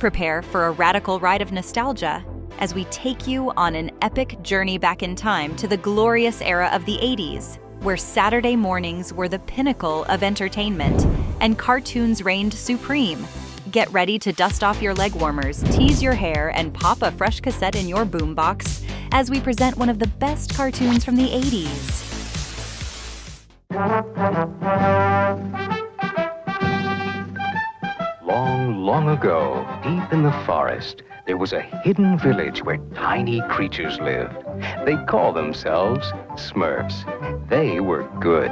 Prepare for a radical ride of nostalgia as we take you on an epic journey back in time to the glorious era of the 80s, where Saturday mornings were the pinnacle of entertainment and cartoons reigned supreme. Get ready to dust off your leg warmers, tease your hair, and pop a fresh cassette in your boombox as we present one of the best cartoons from the 80s. Long, long ago, deep in the forest, there was a hidden village where tiny creatures lived. They called themselves Smurfs. They were good.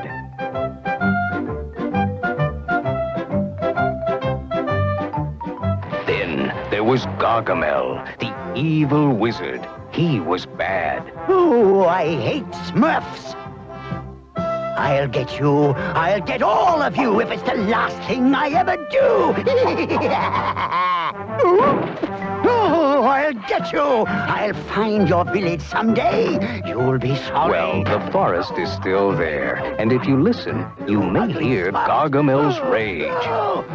Then there was Gargamel, the evil wizard. He was bad. Oh, I hate Smurfs. I'll get you. I'll get all of you if it's the last thing I ever do. Oh, I'll get you. I'll find your village someday. You'll be sorry. Well, the forest is still there, and if you listen, you may hear Gargamel's rage.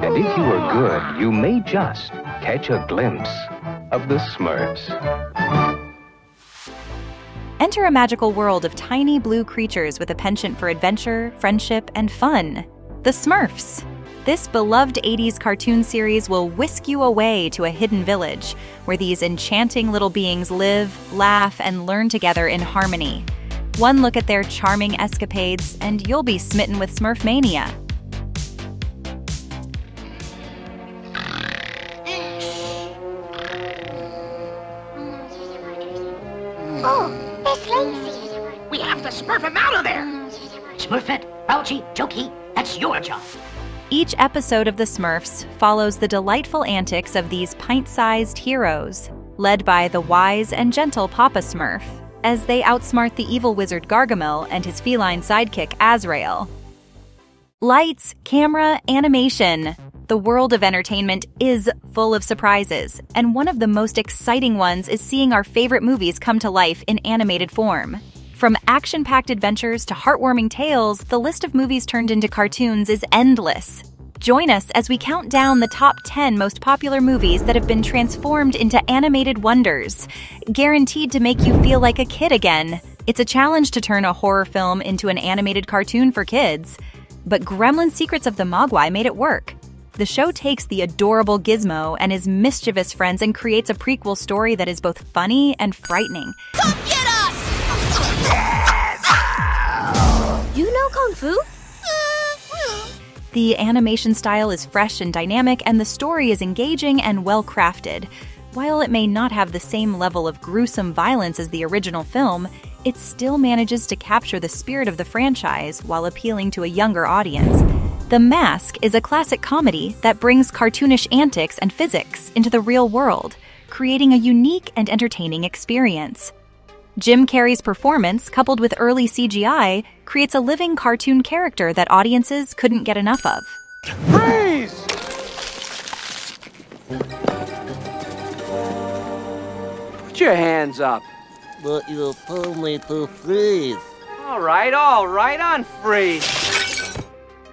And if you are good, you may just catch a glimpse of the Smurfs. Enter a magical world of tiny blue creatures with a penchant for adventure, friendship, and fun. The Smurfs. This beloved 80s cartoon series will whisk you away to a hidden village where these enchanting little beings live, laugh, and learn together in harmony. One look at their charming escapades, and you'll be smitten with Smurfmania. Oh, there's Lazy. We have to smurf him out of there! Smurf it, Ouchie, Jokey, that's your job. Each episode of The Smurfs follows the delightful antics of these pint-sized heroes, led by the wise and gentle Papa Smurf, as they outsmart the evil wizard Gargamel and his feline sidekick Azrael. Lights, camera, animation. The world of entertainment is full of surprises, and one of the most exciting ones is seeing our favorite movies come to life in animated form. From action-packed adventures to heartwarming tales, the list of movies turned into cartoons is endless. Join us as we count down the top 10 most popular movies that have been transformed into animated wonders, guaranteed to make you feel like a kid again. It's a challenge to turn a horror film into an animated cartoon for kids, but Gremlin Secrets of the Mogwai made it work. The show takes the adorable Gizmo and his mischievous friends and creates a prequel story that is both funny and frightening. Come get us! You know Kung Fu? The animation style is fresh and dynamic, and the story is engaging and well-crafted. While it may not have the same level of gruesome violence as the original film, it still manages to capture the spirit of the franchise while appealing to a younger audience. The Mask is a classic comedy that brings cartoonish antics and physics into the real world, creating a unique and entertaining experience. Jim Carrey's performance, coupled with early CGI, creates a living cartoon character that audiences couldn't get enough of. Freeze! Put your hands up. But you told me to freeze. All right, on freeze.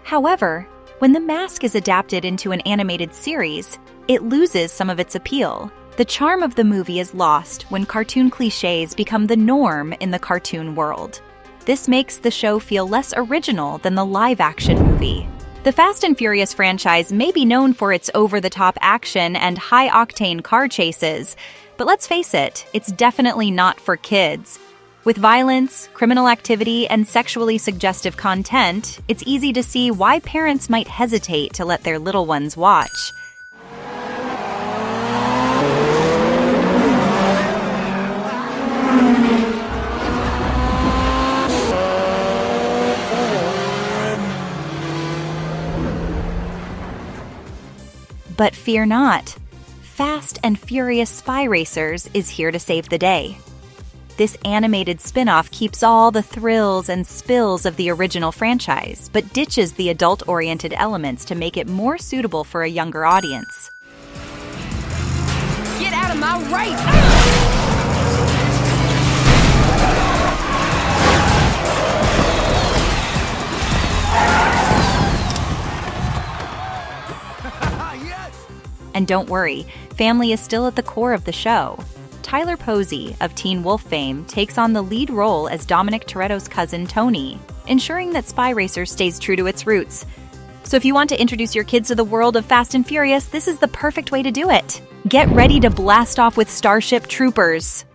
However, when The Mask is adapted into an animated series, it loses some of its appeal. The charm of the movie is lost when cartoon cliches become the norm in the cartoon world. This makes the show feel less original than the live-action movie. The Fast and Furious franchise may be known for its over-the-top action and high-octane car chases, but let's face it, it's definitely not for kids. With violence, criminal activity, and sexually suggestive content, it's easy to see why parents might hesitate to let their little ones watch. But fear not. Fast and Furious Spy Racers is here to save the day. This animated spin-off keeps all the thrills and spills of the original franchise, but ditches the adult-oriented elements to make it more suitable for a younger audience. Get out of my right! And don't worry, family is still at the core of the show. Tyler Posey of Teen Wolf fame takes on the lead role as Dominic Toretto's cousin Tony, ensuring that Spy Racer stays true to its roots. So if you want to introduce your kids to the world of Fast and Furious, this is the perfect way to do it. Get ready to blast off with Starship Troopers.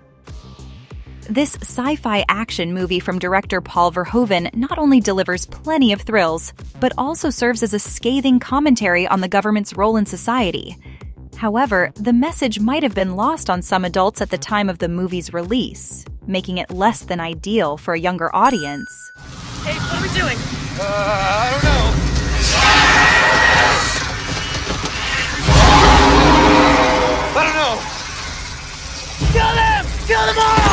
This sci-fi action movie from director Paul Verhoeven not only delivers plenty of thrills, but also serves as a scathing commentary on the government's role in society. However, the message might have been lost on some adults at the time of the movie's release, making it less than ideal for a younger audience. Hey, what are we doing? I don't know. I don't know. Kill them! Kill them all!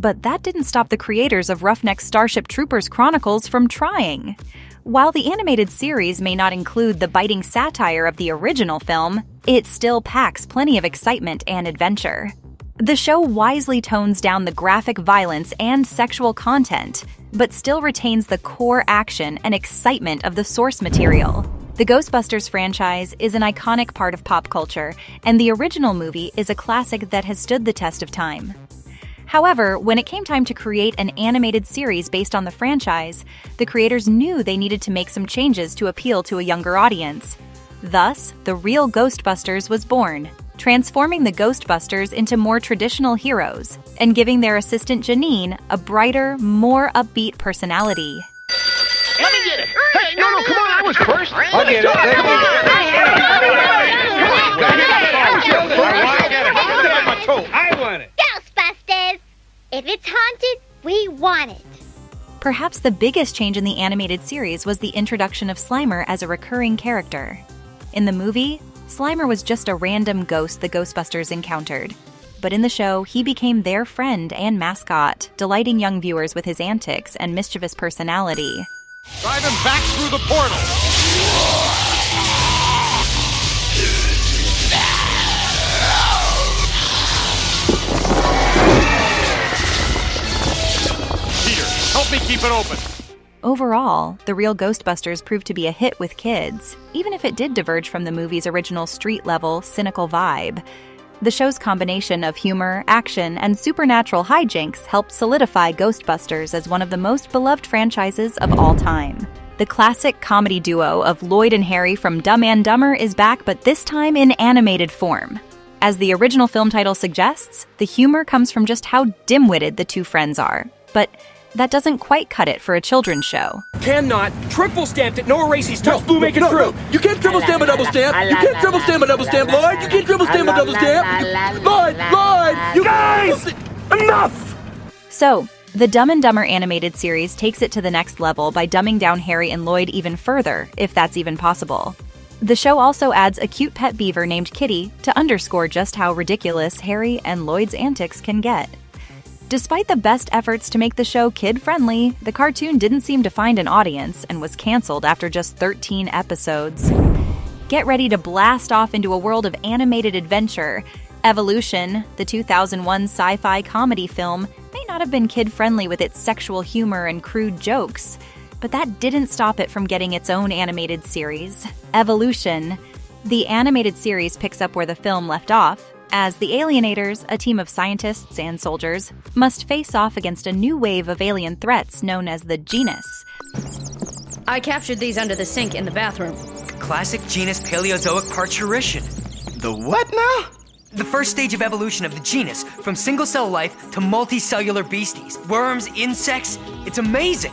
But that didn't stop the creators of Roughneck Starship Troopers Chronicles from trying. While the animated series may not include the biting satire of the original film, it still packs plenty of excitement and adventure. The show wisely tones down the graphic violence and sexual content, but still retains the core action and excitement of the source material. The Ghostbusters franchise is an iconic part of pop culture, and the original movie is a classic that has stood the test of time. However, when it came time to create an animated series based on the franchise, the creators knew they needed to make some changes to appeal to a younger audience. Thus, the real Ghostbusters was born, transforming the Ghostbusters into more traditional heroes and giving their assistant Janine a brighter, more upbeat personality. Let me get it. Hey, no, come on, I was first. I'll get it. I want it. Ghostbusters! If it's haunted, we want it. Perhaps the biggest change in the animated series was the introduction of Slimer as a recurring character. In the movie, Slimer was just a random ghost the Ghostbusters encountered. But in the show, he became their friend and mascot, delighting young viewers with his antics and mischievous personality. Drive him back through the portal. Peter, help me keep it open. Overall, the real Ghostbusters proved to be a hit with kids, even if it did diverge from the movie's original street-level, cynical vibe. The show's combination of humor, action, and supernatural hijinks helped solidify Ghostbusters as one of the most beloved franchises of all time. The classic comedy duo of Lloyd and Harry from Dumb and Dumber is back, but this time in animated form. As the original film title suggests, the humor comes from just how dim-witted the two friends are. But that doesn't quite cut it for a children's show. Cannot. Triple stamped it. No erases. Touch blue, make it through. You can't triple stamp a double stamp. You can't triple stamp a double stamp, Lloyd. You can't triple stamp a double stamp. Lloyd, you guys! Enough! So, the Dumb and Dumber animated series takes it to the next level by dumbing down Harry and Lloyd even further, if that's even possible. The show also adds a cute pet beaver named Kitty to underscore just how ridiculous Harry and Lloyd's antics can get. Despite the best efforts to make the show kid-friendly, the cartoon didn't seem to find an audience and was canceled after just 13 episodes. Get ready to blast off into a world of animated adventure. Evolution, the 2001 sci-fi comedy film, may not have been kid-friendly with its sexual humor and crude jokes, but that didn't stop it from getting its own animated series, Evolution. The animated series picks up where the film left off, as the Alienators, a team of scientists and soldiers, must face off against a new wave of alien threats known as the Genus. I captured these under the sink in the bathroom. Classic genus Paleozoic parturition. The what now? The first stage of evolution of the genus, from single-cell life to multicellular beasties. Worms, insects, it's amazing!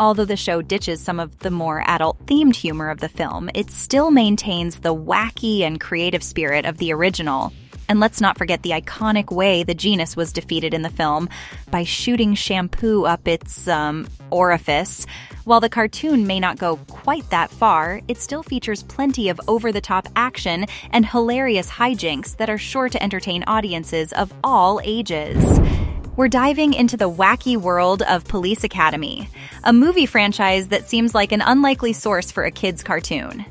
Although the show ditches some of the more adult-themed humor of the film, it still maintains the wacky and creative spirit of the original. And let's not forget the iconic way the genus was defeated in the film, by shooting shampoo up its, orifice. While the cartoon may not go quite that far, it still features plenty of over-the-top action and hilarious hijinks that are sure to entertain audiences of all ages. We're diving into the wacky world of Police Academy, a movie franchise that seems like an unlikely source for a kid's cartoon.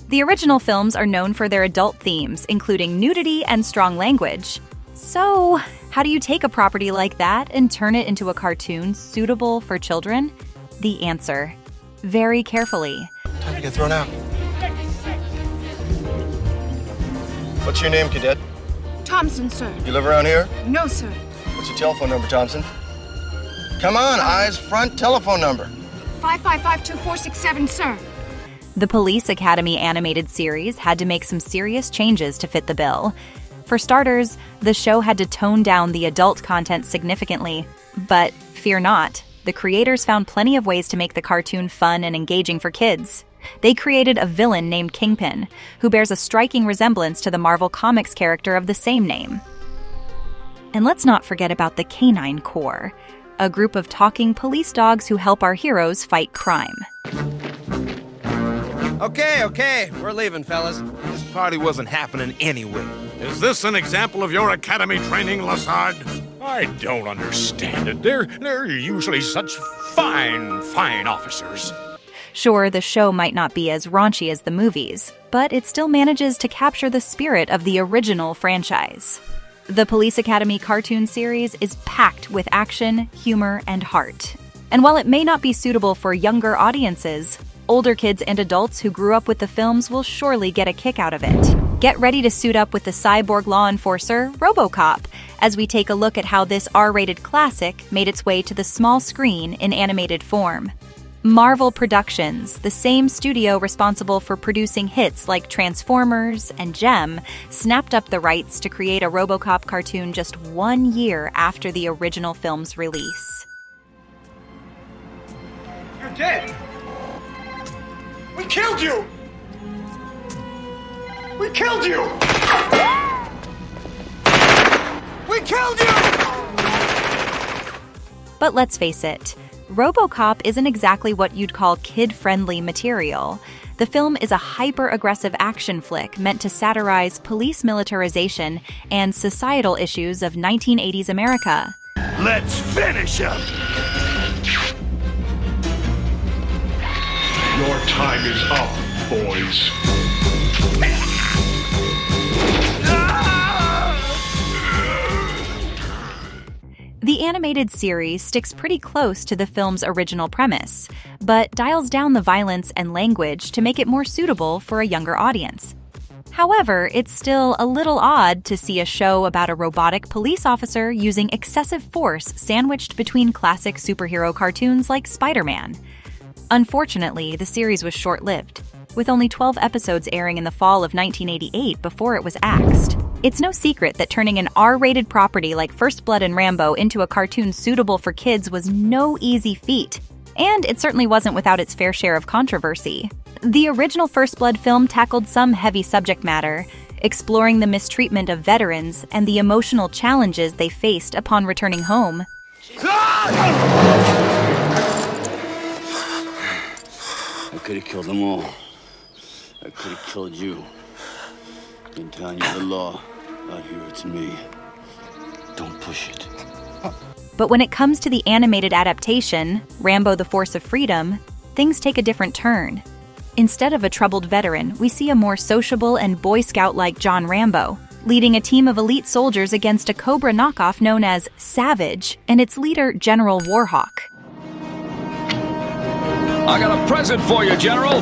The original films are known for their adult themes, including nudity and strong language. So, how do you take a property like that and turn it into a cartoon suitable for children? The answer: very carefully. Time to get thrown out. What's your name, cadet? Thompson, sir. You live around here? No, sir. What's your telephone number, Thompson? Come on, eyes front telephone number. 555-2467, sir. The Police Academy animated series had to make some serious changes to fit the bill. For starters, the show had to tone down the adult content significantly. But fear not, the creators found plenty of ways to make the cartoon fun and engaging for kids. They created a villain named Kingpin, who bears a striking resemblance to the Marvel Comics character of the same name. And let's not forget about the Canine Corps, a group of talking police dogs who help our heroes fight crime. Okay, we're leaving, fellas. This party wasn't happening anyway. Is this an example of your academy training, Lassard? I don't understand it. They're usually such fine officers. Sure, the show might not be as raunchy as the movies, but it still manages to capture the spirit of the original franchise. The Police Academy cartoon series is packed with action, humor, and heart. And while it may not be suitable for younger audiences, older kids and adults who grew up with the films will surely get a kick out of it. Get ready to suit up with the cyborg law enforcer, RoboCop, as we take a look at how this R-rated classic made its way to the small screen in animated form. Marvel Productions, the same studio responsible for producing hits like Transformers and Gem, snapped up the rights to create a RoboCop cartoon just 1 year after the original film's release. You're dead! We killed you! We killed you! We killed you! But let's face it, RoboCop isn't exactly what you'd call kid-friendly material. The film is a hyper-aggressive action flick meant to satirize police militarization and societal issues of 1980s America. Let's finish him! Your time is up, boys. The animated series sticks pretty close to the film's original premise, but dials down the violence and language to make it more suitable for a younger audience. However, it's still a little odd to see a show about a robotic police officer using excessive force sandwiched between classic superhero cartoons like Spider-Man. Unfortunately, the series was short-lived, with only 12 episodes airing in the fall of 1988 before it was axed. It's no secret that turning an R-rated property like First Blood and Rambo into a cartoon suitable for kids was no easy feat, and it certainly wasn't without its fair share of controversy. The original First Blood film tackled some heavy subject matter, exploring the mistreatment of veterans and the emotional challenges they faced upon returning home. I could have killed them all. I could have killed you. In town, you're the law. Out here, it's me. Don't push it. But when it comes to the animated adaptation, Rambo: The Force of Freedom, things take a different turn. Instead of a troubled veteran, we see a more sociable and Boy Scout-like John Rambo, leading a team of elite soldiers against a Cobra knockoff known as Savage and its leader, General Warhawk. I got a present for you, General!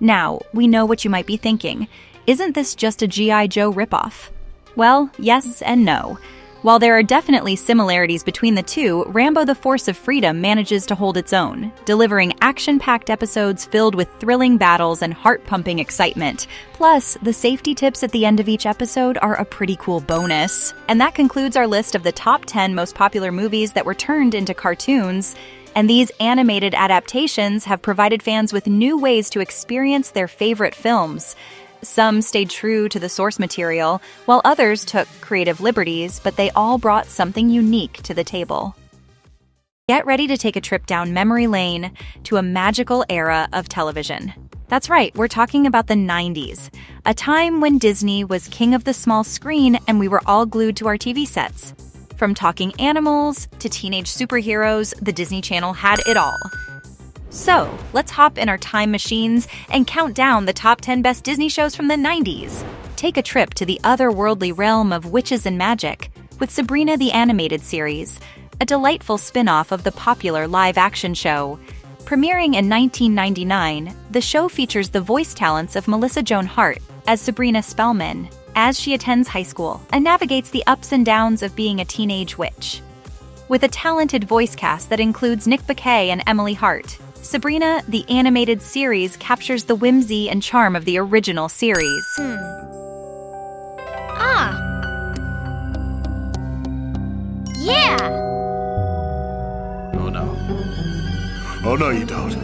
Now, we know what you might be thinking. Isn't this just a G.I. Joe ripoff? Well, yes and no. While there are definitely similarities between the two, Rambo: The Force of Freedom manages to hold its own, delivering action-packed episodes filled with thrilling battles and heart-pumping excitement. Plus, the safety tips at the end of each episode are a pretty cool bonus. And that concludes our list of the top 10 most popular movies that were turned into cartoons. And these animated adaptations have provided fans with new ways to experience their favorite films. Some stayed true to the source material, while others took creative liberties, but they all brought something unique to the table. Get ready to take a trip down memory lane to a magical era of television. That's right, we're talking about the 90s, a time when Disney was king of the small screen and we were all glued to our TV sets. From talking animals to teenage superheroes, the Disney Channel had it all. So, let's hop in our time machines and count down the top 10 best Disney shows from the 90s. Take a trip to the otherworldly realm of witches and magic with Sabrina the Animated Series, a delightful spin-off of the popular live-action show. Premiering in 1999, the show features the voice talents of Melissa Joan Hart as Sabrina Spellman, as she attends high school and navigates the ups and downs of being a teenage witch. With a talented voice cast that includes Nick Bakay and Emily Hart, Sabrina, the animated series, captures the whimsy and charm of the original series. Yeah! Oh no. Oh no, you don't.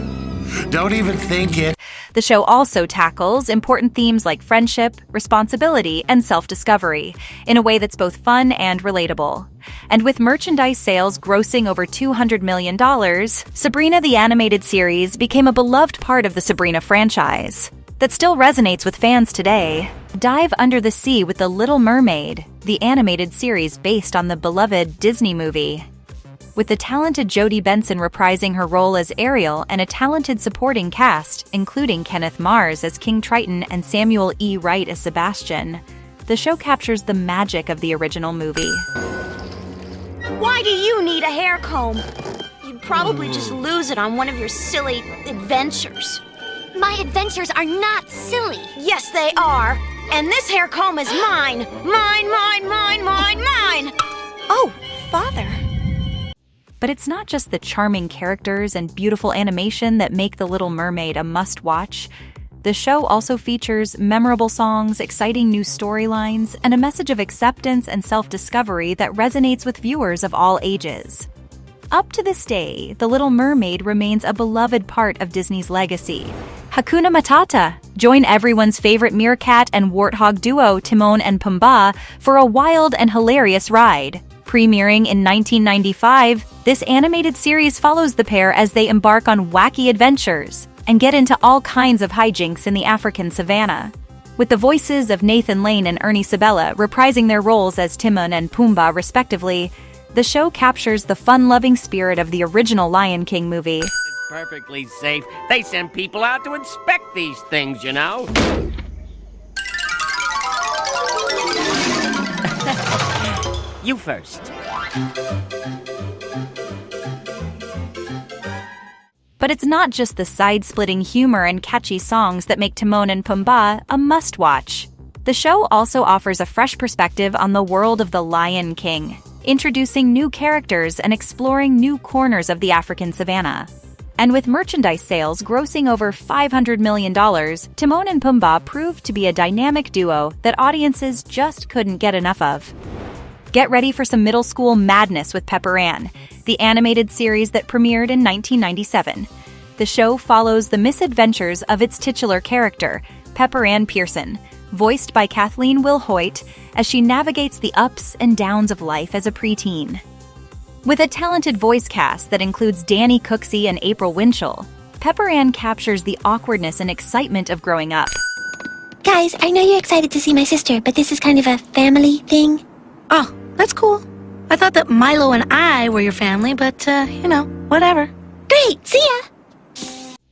Don't even think it. The show also tackles important themes like friendship, responsibility, and self-discovery in a way that's both fun and relatable. And with merchandise sales grossing over $200 million, Sabrina the Animated Series became a beloved part of the Sabrina franchise that still resonates with fans today. Dive under the sea with The Little Mermaid, the animated series based on the beloved Disney movie. With the talented Jodie Benson reprising her role as Ariel and a talented supporting cast, including Kenneth Mars as King Triton and Samuel E. Wright as Sebastian, the show captures the magic of the original movie. Why do you need a hair comb? You'd probably just lose it on one of your silly adventures. My adventures are not silly. Yes, they are. And this hair comb is mine. Mine, mine, mine, mine, mine. Oh, Father. But it's not just the charming characters and beautiful animation that make The Little Mermaid a must-watch. The show also features memorable songs, exciting new storylines, and a message of acceptance and self-discovery that resonates with viewers of all ages. Up to this day, The Little Mermaid remains a beloved part of Disney's legacy. Hakuna Matata! Join everyone's favorite meerkat and warthog duo Timon and Pumbaa for a wild and hilarious ride. Premiering in 1995, this animated series follows the pair as they embark on wacky adventures and get into all kinds of hijinks in the African savannah. With the voices of Nathan Lane and Ernie Sabella reprising their roles as Timon and Pumbaa respectively, the show captures the fun-loving spirit of the original Lion King movie. It's perfectly safe. They send people out to inspect these things, you know. You first. But it's not just the side-splitting humor and catchy songs that make Timon and Pumbaa a must-watch. The show also offers a fresh perspective on the world of the Lion King, introducing new characters and exploring new corners of the African savannah. And with merchandise sales grossing over $500 million, Timon and Pumbaa proved to be a dynamic duo that audiences just couldn't get enough of. Get ready for some middle school madness with Pepper Ann, the animated series that premiered in 1997. The show follows the misadventures of its titular character, Pepper Ann Pearson, voiced by Kathleen Will-Hoyt, as she navigates the ups and downs of life as a preteen. With a talented voice cast that includes Danny Cooksey and April Winchell, Pepper Ann captures the awkwardness and excitement of growing up. Guys, I know you're excited to see my sister, but this is kind of a family thing. Oh, that's cool. I thought that Milo and I were your family, but, whatever. Great, see ya!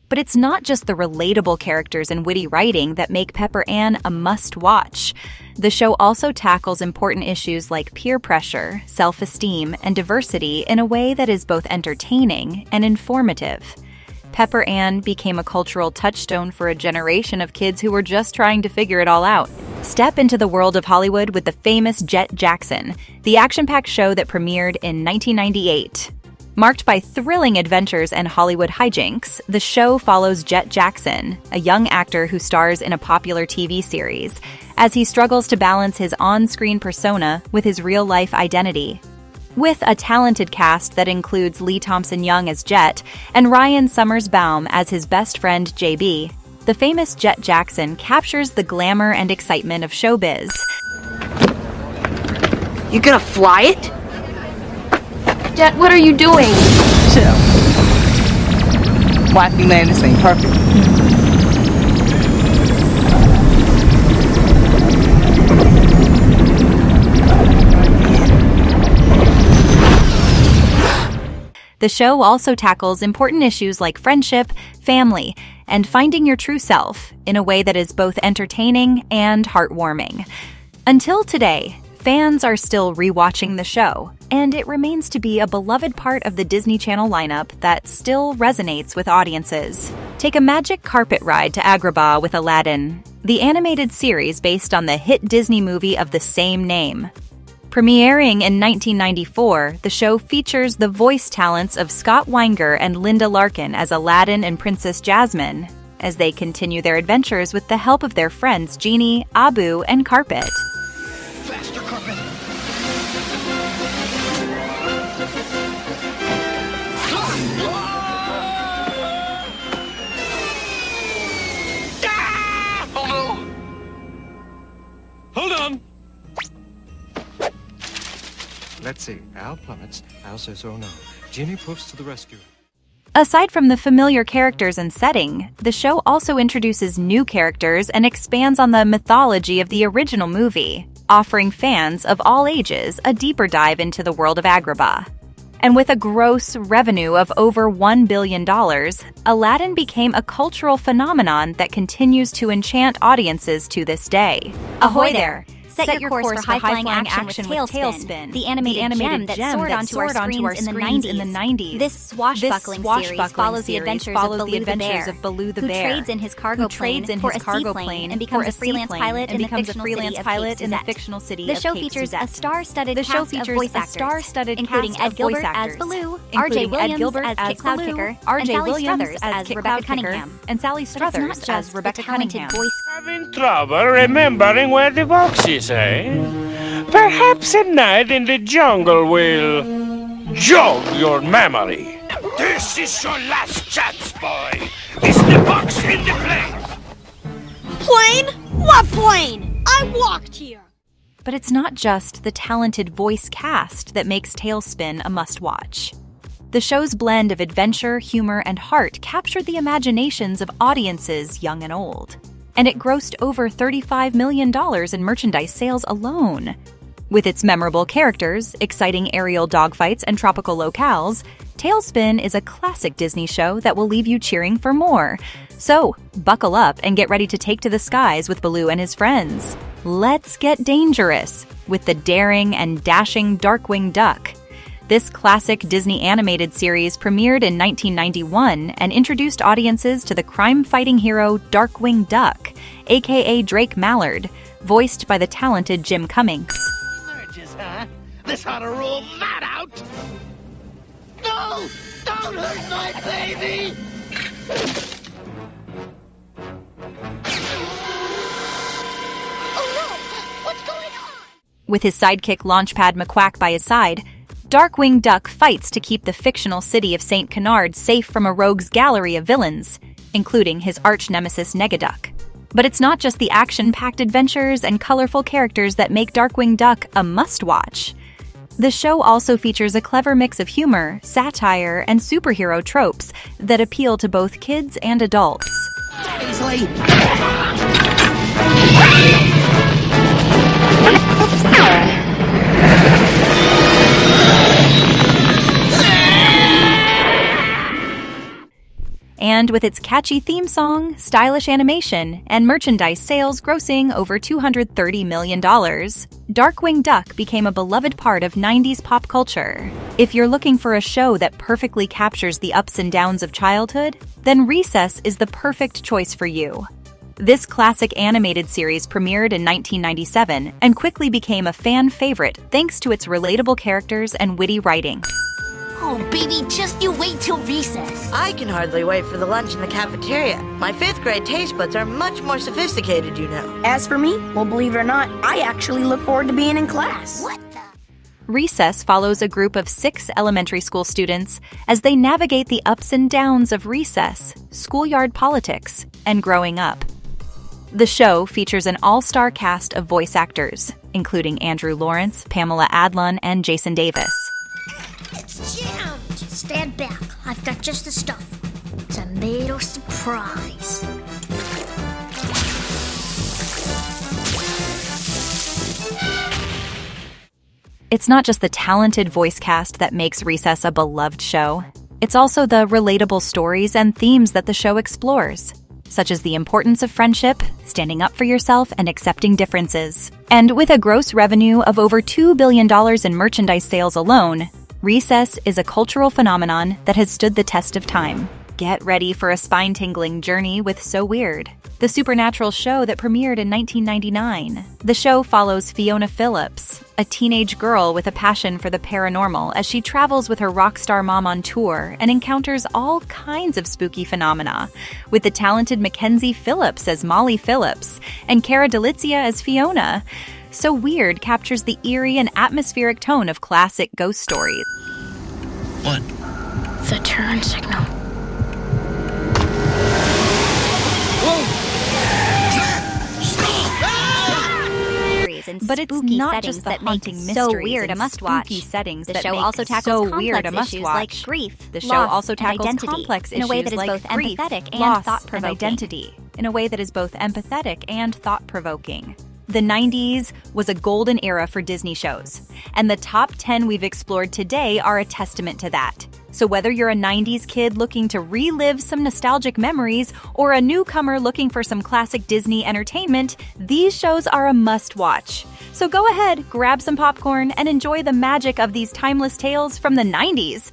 But it's not just the relatable characters and witty writing that make Pepper Ann a must-watch. The show also tackles important issues like peer pressure, self-esteem, and diversity in a way that is both entertaining and informative. Pepper Ann became a cultural touchstone for a generation of kids who were just trying to figure it all out. Step into the world of Hollywood with the famous Jet Jackson, the action-packed show that premiered in 1998. Marked by thrilling adventures and Hollywood hijinks, the show follows Jet Jackson, a young actor who stars in a popular TV series, as he struggles to balance his on-screen persona with his real-life identity. With a talented cast that includes Lee Thompson-Young as Jet and Ryan Summers-Baum as his best friend JB, the famous Jet Jackson captures the glamour and excitement of showbiz. You gonna fly it? Jet, what are you doing? Chill. Watch me land this thing perfect. The show also tackles important issues like friendship, family, and finding your true self in a way that is both entertaining and heartwarming. Until today, fans are still rewatching the show, and it remains to be a beloved part of the Disney Channel lineup that still resonates with audiences. Take a magic carpet ride to Agrabah with Aladdin, the animated series based on the hit Disney movie of the same name. Premiering in 1994, the show features the voice talents of Scott Weinger and Linda Larkin as Aladdin and Princess Jasmine, as they continue their adventures with the help of their friends Genie, Abu, and Carpet. Faster, Carpet! Hold on! Let's see. Al plummets. Al says, oh no. Genie poofs to the rescue. Aside from the familiar characters and setting, the show also introduces new characters and expands on the mythology of the original movie, offering fans of all ages a deeper dive into the world of Agrabah. And with a gross revenue of over $1 billion, Aladdin became a cultural phenomenon that continues to enchant audiences to this day. Ahoy there! Set your course for high-flying action with Tailspin, the animated gem that soared onto our screens in the 90s. This swashbuckling series follows the adventures of Baloo the Bear, who trades in his cargo plane for a seaplane and becomes a freelance pilot in the fictional city of Cape Suzette. The show features a star-studded cast of voice actors, including Ed Gilbert as Baloo, R.J. Williams as Kit Cloudkicker, and Sally Struthers as Rebecca Cunningham. And Sally Struthers as Rebecca Cunningham. Having trouble remembering where the box is, eh? Perhaps a night in the jungle will jog your memory. This is your last chance, boy. Is the box in the plane? Plane? What plane? I walked here. But it's not just the talented voice cast that makes Tailspin a must-watch. The show's blend of adventure, humor, and heart captured the imaginations of audiences young and old. And it grossed over $35 million in merchandise sales alone. With its memorable characters, exciting aerial dogfights, and tropical locales, Tailspin is a classic Disney show that will leave you cheering for more. So, buckle up and get ready to take to the skies with Baloo and his friends. Let's get dangerous with the daring and dashing Darkwing Duck. This classic Disney animated series premiered in 1991 and introduced audiences to the crime-fighting hero Darkwing Duck, aka Drake Mallard, voiced by the talented Jim Cummings. Emerges, huh? This ought to rule that out! No! Don't hurt my baby! Oh no! What's going on? With his sidekick Launchpad McQuack by his side, Darkwing Duck fights to keep the fictional city of St. Canard safe from a rogue's gallery of villains, including his arch-nemesis Negaduck. But it's not just the action-packed adventures and colorful characters that make Darkwing Duck a must-watch. The show also features a clever mix of humor, satire, and superhero tropes that appeal to both kids and adults. And with its catchy theme song, stylish animation, and merchandise sales grossing over $230 million, Darkwing Duck became a beloved part of 90s pop culture. If you're looking for a show that perfectly captures the ups and downs of childhood, then Recess is the perfect choice for you. This classic animated series premiered in 1997 and quickly became a fan favorite thanks to its relatable characters and witty writing. Oh, baby, just you wait till recess. I can hardly wait for the lunch in the cafeteria. My 5th grade taste buds are much more sophisticated, you know. As for me, well, believe it or not, I actually look forward to being in class. What the? Recess follows a group of 6 elementary school students as they navigate the ups and downs of recess, schoolyard politics, and growing up. The show features an all-star cast of voice actors, including Andrew Lawrence, Pamela Adlon, and Jason Davis. It's jammed! Stand back. I've got just the stuff. Tomato surprise. It's not just the talented voice cast that makes Recess a beloved show. It's also the relatable stories and themes that the show explores, such as the importance of friendship, standing up for yourself, and accepting differences. And with a gross revenue of over $2 billion in merchandise sales alone, Recess is a cultural phenomenon that has stood the test of time. Get ready for a spine-tingling journey with So Weird, the supernatural show that premiered in 1999. The show follows Fiona Phillips, a teenage girl with a passion for the paranormal, as she travels with her rock star mom on tour and encounters all kinds of spooky phenomena, with the talented Mackenzie Phillips as Molly Phillips and Cara Delizia as Fiona. So Weird captures the eerie and atmospheric tone of classic ghost stories. What? The turn signal. But it's not just the haunting mysteries So Weird a and must-watch. spooky settings The that show make also tackles So complex Weird a issues must-watch. like grief, The show loss, also and tackles identity complex in a way that issues is like both grief, empathetic and loss, and thought-provoking. identity, in a way that is both empathetic and thought-provoking. The 90s was a golden era for Disney shows, and the top 10 we've explored today are a testament to that. So whether you're a 90s kid looking to relive some nostalgic memories or a newcomer looking for some classic Disney entertainment, these shows are a must-watch. So go ahead, grab some popcorn, and enjoy the magic of these timeless tales from the 90s.